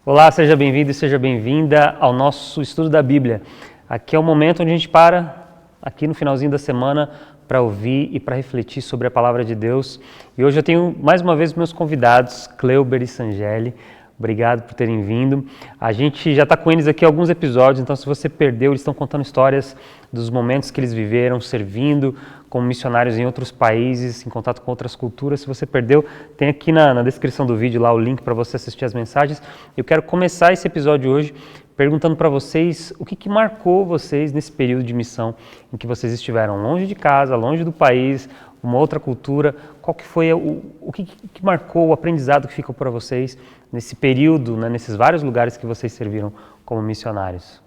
Olá, seja bem-vindo e seja bem-vinda ao nosso estudo da Bíblia. Aqui é o momento onde a gente para, aqui no finalzinho da semana, para ouvir e para refletir sobre a Palavra de Deus. E hoje eu tenho mais uma vez meus convidados, Cleuber e Sangeli. Obrigado por terem vindo. A gente já está com eles aqui há alguns episódios, então se você perdeu, eles estão contando histórias dos momentos que eles viveram servindo como missionários em outros países, em contato com outras culturas. Se você perdeu, tem aqui na descrição do vídeo lá o link para você assistir as mensagens. Eu quero começar esse episódio hoje perguntando para vocês o que marcou vocês nesse período de missão em que vocês estiveram longe de casa, longe do país, uma outra cultura. Qual que foi o que marcou, o aprendizado que ficou para vocês nesse período, né, nesses vários lugares que vocês serviram como missionários?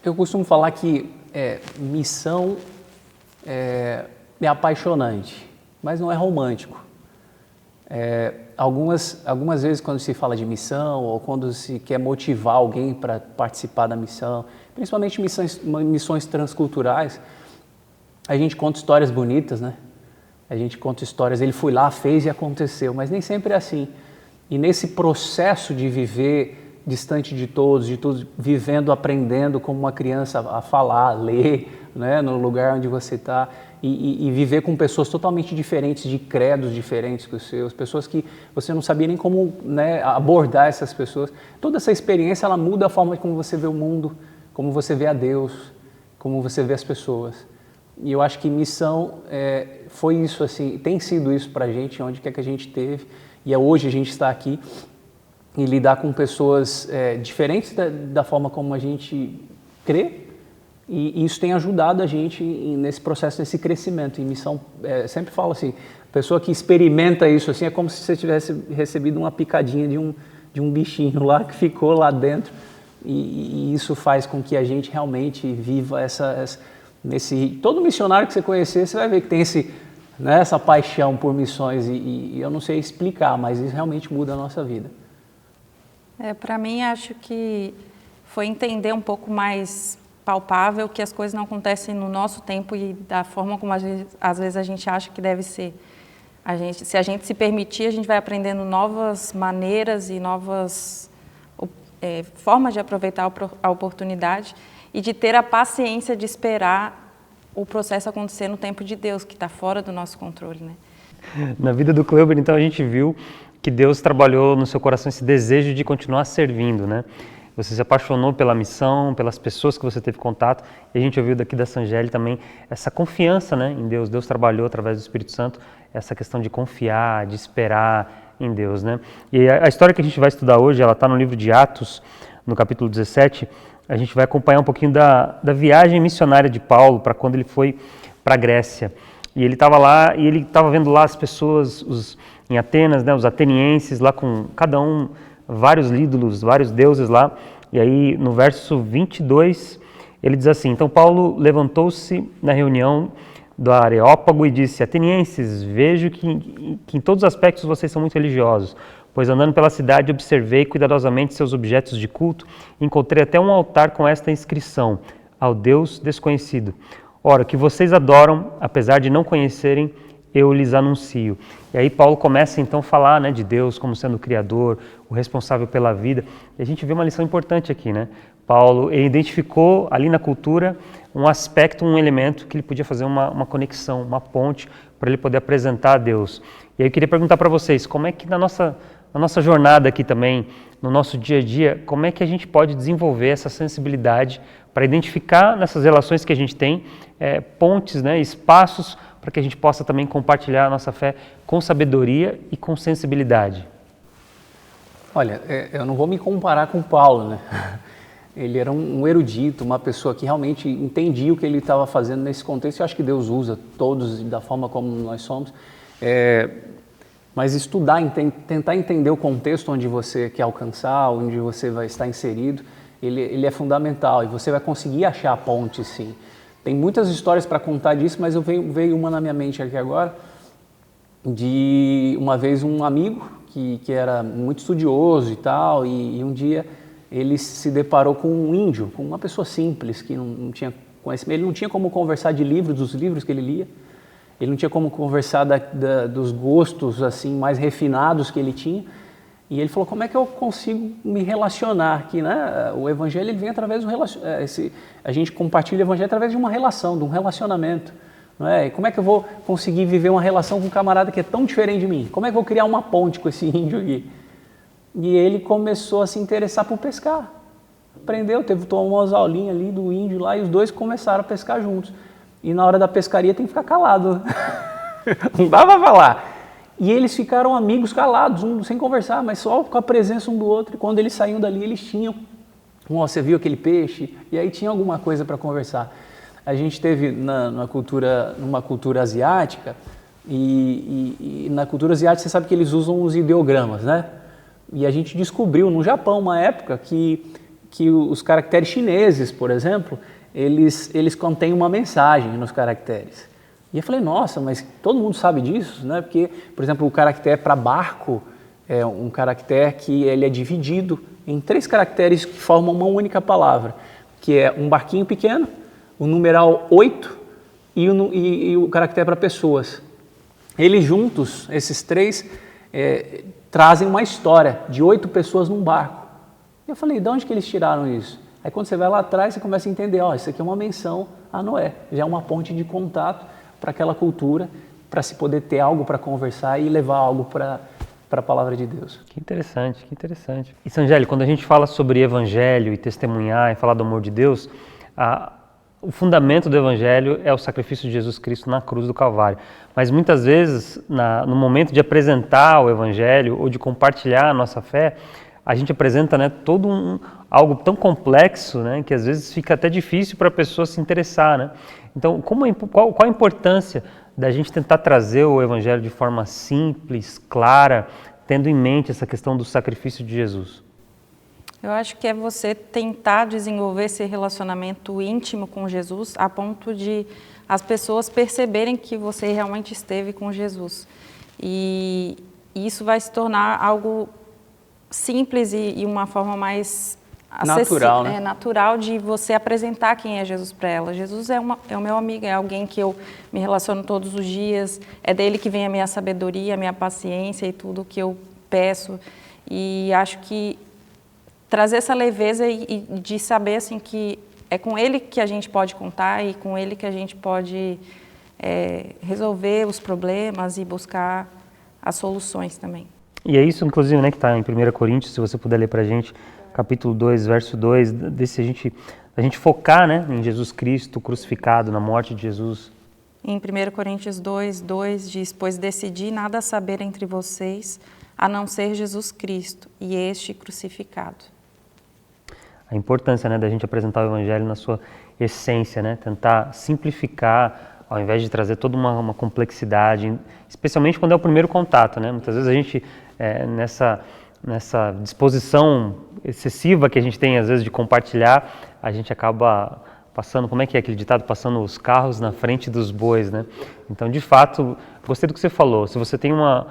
Eu costumo falar que missão é apaixonante, mas não é romântico. Algumas vezes quando se fala de missão ou quando se quer motivar alguém para participar da missão, principalmente missões transculturais, a gente conta histórias bonitas, né? A gente conta histórias, ele foi lá, fez e aconteceu, mas nem sempre é assim. E nesse processo de viver distante de todos, vivendo, aprendendo como uma criança a falar, a ler, né, no lugar onde você está, e viver com pessoas totalmente diferentes, de credos diferentes que os seus, pessoas que você não sabia nem como, né, abordar essas pessoas. Toda essa experiência, ela muda a forma como você vê o mundo, como você vê a Deus, como você vê as pessoas. E eu acho que missão foi isso, assim, tem sido isso para a gente, onde quer que a gente teve, e hoje a gente está aqui e lidar com pessoas diferentes da forma como a gente crê, e isso tem ajudado a gente nesse processo, nesse crescimento. E missão, sempre falo assim, a pessoa que experimenta isso assim, é como se você tivesse recebido uma picadinha de um bichinho lá que ficou lá dentro, e isso faz com que a gente realmente viva todo missionário que você conhecer, você vai ver que tem essa paixão por missões, e eu não sei explicar, mas isso realmente muda a nossa vida. Para mim, acho que foi entender um pouco mais palpável que as coisas não acontecem no nosso tempo e da forma como às vezes a gente acha que deve ser. Se a gente se permitir, a gente vai aprendendo novas maneiras e novas formas de aproveitar a oportunidade e de ter a paciência de esperar o processo acontecer no tempo de Deus, que está fora do nosso controle, né? Na vida do Cleuber, então, a gente viu que Deus trabalhou no seu coração esse desejo de continuar servindo, né? Você se apaixonou pela missão, pelas pessoas que você teve contato, e a gente ouviu daqui da Sangeli também essa confiança, né, em Deus. Deus trabalhou através do Espírito Santo essa questão de confiar, de esperar em Deus, né? E a história que a gente vai estudar hoje, ela está no livro de Atos, no capítulo 17. A gente vai acompanhar um pouquinho da viagem missionária de Paulo para quando ele foi para a Grécia. E ele estava lá, e ele estava vendo lá as pessoas, em Atenas, né, os atenienses, lá com cada um, vários ídolos, vários deuses lá. E aí no verso 22, ele diz assim: então Paulo levantou-se na reunião do Areópago e disse: atenienses, vejo que em todos os aspectos vocês são muito religiosos, pois andando pela cidade observei cuidadosamente seus objetos de culto e encontrei até um altar com esta inscrição: ao Deus desconhecido. Ora, o que vocês adoram, apesar de não conhecerem, eu lhes anuncio. E aí Paulo começa então a falar, né, de Deus como sendo o Criador, o responsável pela vida. E a gente vê uma lição importante aqui, né? Paulo identificou ali na cultura um aspecto, um elemento que ele podia fazer uma conexão, uma ponte para ele poder apresentar a Deus. E aí eu queria perguntar para vocês, como é que na nossa jornada aqui também, no nosso dia a dia, como é que a gente pode desenvolver essa sensibilidade para identificar nessas relações que a gente tem, pontes, né, espaços para que a gente possa também compartilhar a nossa fé com sabedoria e com sensibilidade? Olha, eu não vou me comparar com Paulo, né? Ele era um erudito, uma pessoa que realmente entendia o que ele estava fazendo nesse contexto. Eu acho que Deus usa todos da forma como nós somos. Mas estudar, tentar entender o contexto onde você quer alcançar, onde você vai estar inserido, ele é fundamental, e você vai conseguir achar a ponte, sim. Tem muitas histórias para contar disso, mas veio uma na minha mente aqui agora, de uma vez um amigo que era muito estudioso e tal, e um dia ele se deparou com um índio, com uma pessoa simples, que não tinha conhecimento, ele não tinha como conversar de livros, dos livros que ele lia, ele não tinha como conversar dos gostos assim mais refinados que ele tinha, E ele falou, como é que eu consigo me relacionar aqui, né? O evangelho ele vem através do relacionamento, a gente compartilha o evangelho através de uma relação, de um relacionamento. Não é? E como é que eu vou conseguir viver uma relação com um camarada que é tão diferente de mim? Como é que eu vou criar uma ponte com esse índio aqui? E ele começou a se interessar por pescar. Aprendeu, tomou umas aulinhas ali do índio lá e os dois começaram a pescar juntos. E na hora da pescaria tem que ficar calado. Não dá pra falar. E eles ficaram amigos calados, sem conversar, mas só com a presença um do outro. E quando eles saíam dali, eles tinham, você viu aquele peixe? E aí tinha alguma coisa para conversar. A gente teve numa cultura asiática, e na cultura asiática você sabe que eles usam os ideogramas, né? E a gente descobriu no Japão, uma época, que os caracteres chineses, por exemplo, eles contêm uma mensagem nos caracteres. E eu falei, nossa, mas todo mundo sabe disso, né? Porque, por exemplo, o caractere para barco é um caractere que ele é dividido em 3 caracteres que formam uma única palavra, que é um barquinho pequeno, o numeral 8 e o caractere para pessoas. Eles juntos, esses 3, trazem uma história de 8 pessoas num barco. E eu falei, de onde que eles tiraram isso? Aí quando você vai lá atrás, você começa a entender, isso aqui é uma menção a Noé, já é uma ponte de contato para aquela cultura, para se poder ter algo para conversar e levar algo para a palavra de Deus. Que interessante, que interessante. E Sangeli, quando a gente fala sobre evangelho e testemunhar e falar do amor de Deus, o fundamento do evangelho é o sacrifício de Jesus Cristo na cruz do Calvário. Mas muitas vezes, no momento de apresentar o evangelho ou de compartilhar a nossa fé, a gente apresenta, né, algo tão complexo, né, que às vezes fica até difícil para a pessoa se interessar, né? Então, qual a importância da gente tentar trazer o evangelho de forma simples, clara, tendo em mente essa questão do sacrifício de Jesus? Eu acho que é você tentar desenvolver esse relacionamento íntimo com Jesus a ponto de as pessoas perceberem que você realmente esteve com Jesus. E isso vai se tornar algo simples e uma forma mais natural, né? Natural de você apresentar quem é Jesus para ela. Jesus é o meu amigo, é alguém que eu me relaciono todos os dias, é dele que vem a minha sabedoria, a minha paciência e tudo que eu peço. E acho que trazer essa leveza e de saber assim, que é com ele que a gente pode contar e com ele que a gente pode resolver os problemas e buscar as soluções também. E é isso, inclusive, né, que está em 1 Coríntios, se você puder ler para a gente, capítulo 2, verso 2, a gente focar, né, em Jesus Cristo crucificado, na morte de Jesus. Em 1 Coríntios 2, 2 diz, pois decidi nada saber entre vocês, a não ser Jesus Cristo e este crucificado. A importância, né, da gente apresentar o Evangelho na sua essência, né, tentar simplificar, ao invés de trazer toda uma complexidade, especialmente quando é o primeiro contato, né? Muitas vezes a gente, nessa disposição excessiva que a gente tem, às vezes, de compartilhar, a gente acaba passando, como é que é aquele ditado, passando os carros na frente dos bois, né? Então, de fato, gostei do que você falou, se você tem uma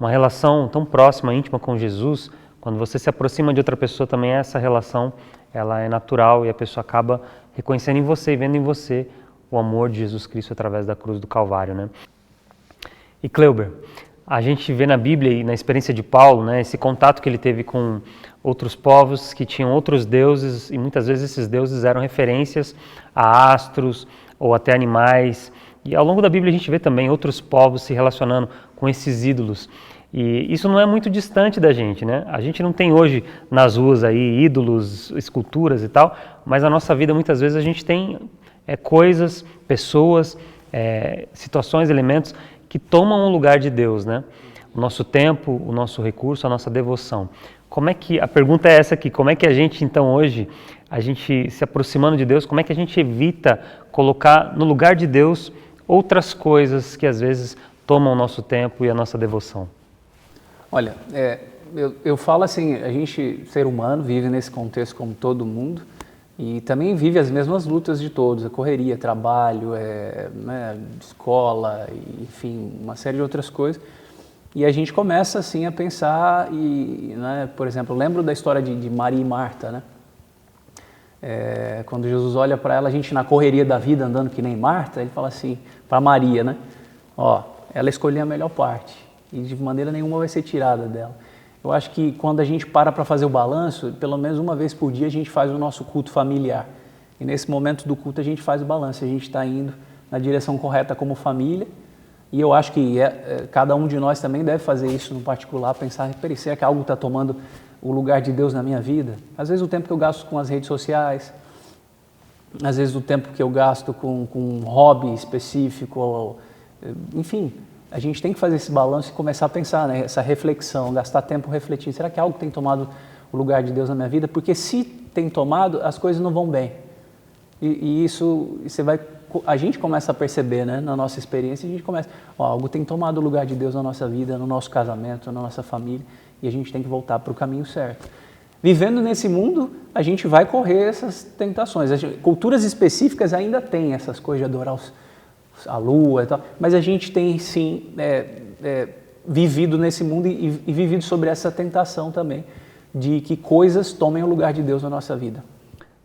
relação tão próxima, íntima com Jesus, quando você se aproxima de outra pessoa também, essa relação, ela é natural e a pessoa acaba reconhecendo em você e vendo em você o amor de Jesus Cristo através da cruz do Calvário, né? E Cleuber, a gente vê na Bíblia e na experiência de Paulo, né, esse contato que ele teve com outros povos que tinham outros deuses e muitas vezes esses deuses eram referências a astros ou até animais. E ao longo da Bíblia a gente vê também outros povos se relacionando com esses ídolos. E isso não é muito distante da gente, né? A gente não tem hoje nas ruas aí ídolos, esculturas e tal, mas na nossa vida muitas vezes a gente tem coisas, pessoas, situações, elementos que tomam o lugar de Deus, né? O nosso tempo, o nosso recurso, a nossa devoção. A pergunta é essa aqui, como é que a gente então hoje, a gente se aproximando de Deus, como é que a gente evita colocar no lugar de Deus outras coisas que às vezes tomam o nosso tempo e a nossa devoção? Olha, eu falo assim, a gente, ser humano, vive nesse contexto como todo mundo e também vive as mesmas lutas de todos, a correria, trabalho, né, escola, enfim, uma série de outras coisas. E a gente começa assim a pensar, né, por exemplo, eu lembro da história de Maria e Marta, né? Quando Jesus olha para ela, a gente na correria da vida, andando que nem Marta, ele fala assim, para Maria, né? Ela escolheu a melhor parte e de maneira nenhuma vai ser tirada dela. Eu acho que quando a gente para fazer o balanço, pelo menos uma vez por dia a gente faz o nosso culto familiar. E nesse momento do culto a gente faz o balanço, a gente está indo na direção correta como família. E eu acho que cada um de nós também deve fazer isso no particular, pensar, será que algo está tomando o lugar de Deus na minha vida? Às vezes o tempo que eu gasto com as redes sociais, às vezes o tempo que eu gasto com um hobby específico, enfim, a gente tem que fazer esse balanço e começar a pensar, né, essa reflexão, gastar tempo refletindo, será que algo tem tomado o lugar de Deus na minha vida? Porque se tem tomado, as coisas não vão bem. E isso a gente começa a perceber, né, na nossa experiência, a gente começa, algo tem tomado o lugar de Deus na nossa vida, no nosso casamento, na nossa família, e a gente tem que voltar para o caminho certo. Vivendo nesse mundo, a gente vai correr essas tentações. Culturas específicas ainda têm essas coisas de adorar a lua e tal, mas a gente tem sim vivido nesse mundo e vivido sobre essa tentação também, de que coisas tomem o lugar de Deus na nossa vida.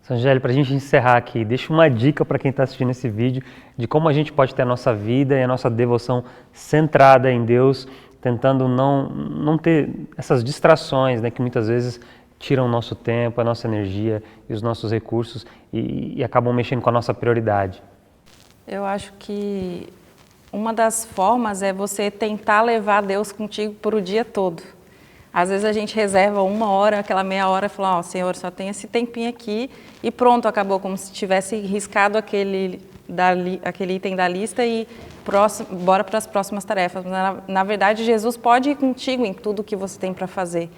Sangeli, para a gente encerrar aqui, deixa uma dica para quem está assistindo esse vídeo de como a gente pode ter a nossa vida e a nossa devoção centrada em Deus, tentando não ter essas distrações, né, que muitas vezes tiram o nosso tempo, a nossa energia e os nossos recursos e acabam mexendo com a nossa prioridade. Eu acho que uma das formas é você tentar levar Deus contigo por o dia todo. Às vezes a gente reserva 1 hora, aquela meia hora e fala, Senhor, só tem esse tempinho aqui e pronto, acabou, como se tivesse riscado aquele item da lista e bora para as próximas tarefas. Na verdade, Jesus pode ir contigo em tudo que você tem para fazer.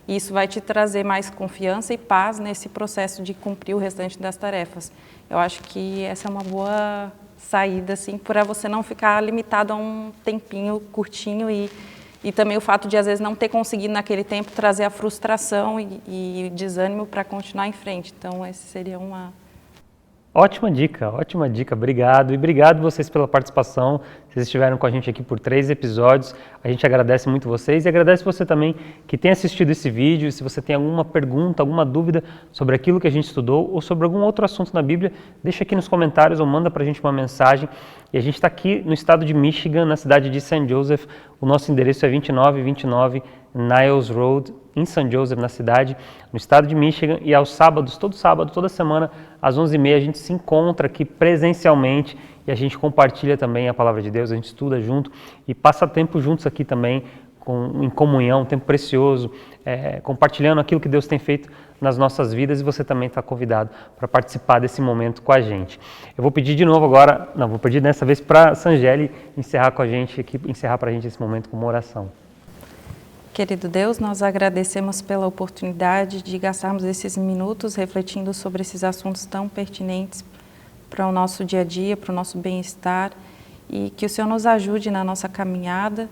E isso vai te trazer mais confiança e paz nesse processo de cumprir o restante das tarefas. Eu acho que essa é uma boa saída, assim, para você não ficar limitado a um tempinho curtinho e também o fato de, às vezes, não ter conseguido naquele tempo trazer a frustração e desânimo para continuar em frente. Então, essa seria uma... Ótima dica, obrigado. E obrigado vocês pela participação. Vocês estiveram com a gente aqui por 3 episódios. A gente agradece muito vocês e agradece você também que tem assistido esse vídeo. Se você tem alguma pergunta, alguma dúvida sobre aquilo que a gente estudou ou sobre algum outro assunto na Bíblia, deixa aqui nos comentários ou manda para a gente uma mensagem. E a gente está aqui no estado de Michigan, na cidade de St. Joseph. O nosso endereço é 2929 Niles Road, em St. Joseph, na cidade, no estado de Michigan, e aos sábados, todo sábado, toda semana, às 11h30, a gente se encontra aqui presencialmente e a gente compartilha também a Palavra de Deus, a gente estuda junto e passa tempo juntos aqui também, em comunhão, um tempo precioso, compartilhando aquilo que Deus tem feito nas nossas vidas e você também está convidado para participar desse momento com a gente. Eu vou pedir de novo agora, vou pedir dessa vez para a Sangeli encerrar com a gente aqui, encerrar para a gente esse momento com uma oração. Querido Deus, nós agradecemos pela oportunidade de gastarmos esses minutos refletindo sobre esses assuntos tão pertinentes para o nosso dia a dia, para o nosso bem-estar e que o Senhor nos ajude na nossa caminhada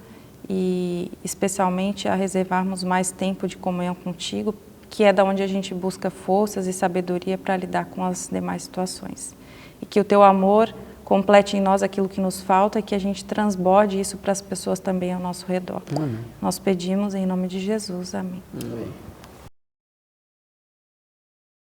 e especialmente a reservarmos mais tempo de comunhão contigo, que é da onde a gente busca forças e sabedoria para lidar com as demais situações. E que o teu amor complete em nós aquilo que nos falta e que a gente transborde isso para as pessoas também ao nosso redor. Amém. Nós pedimos em nome de Jesus. Amém. Amém.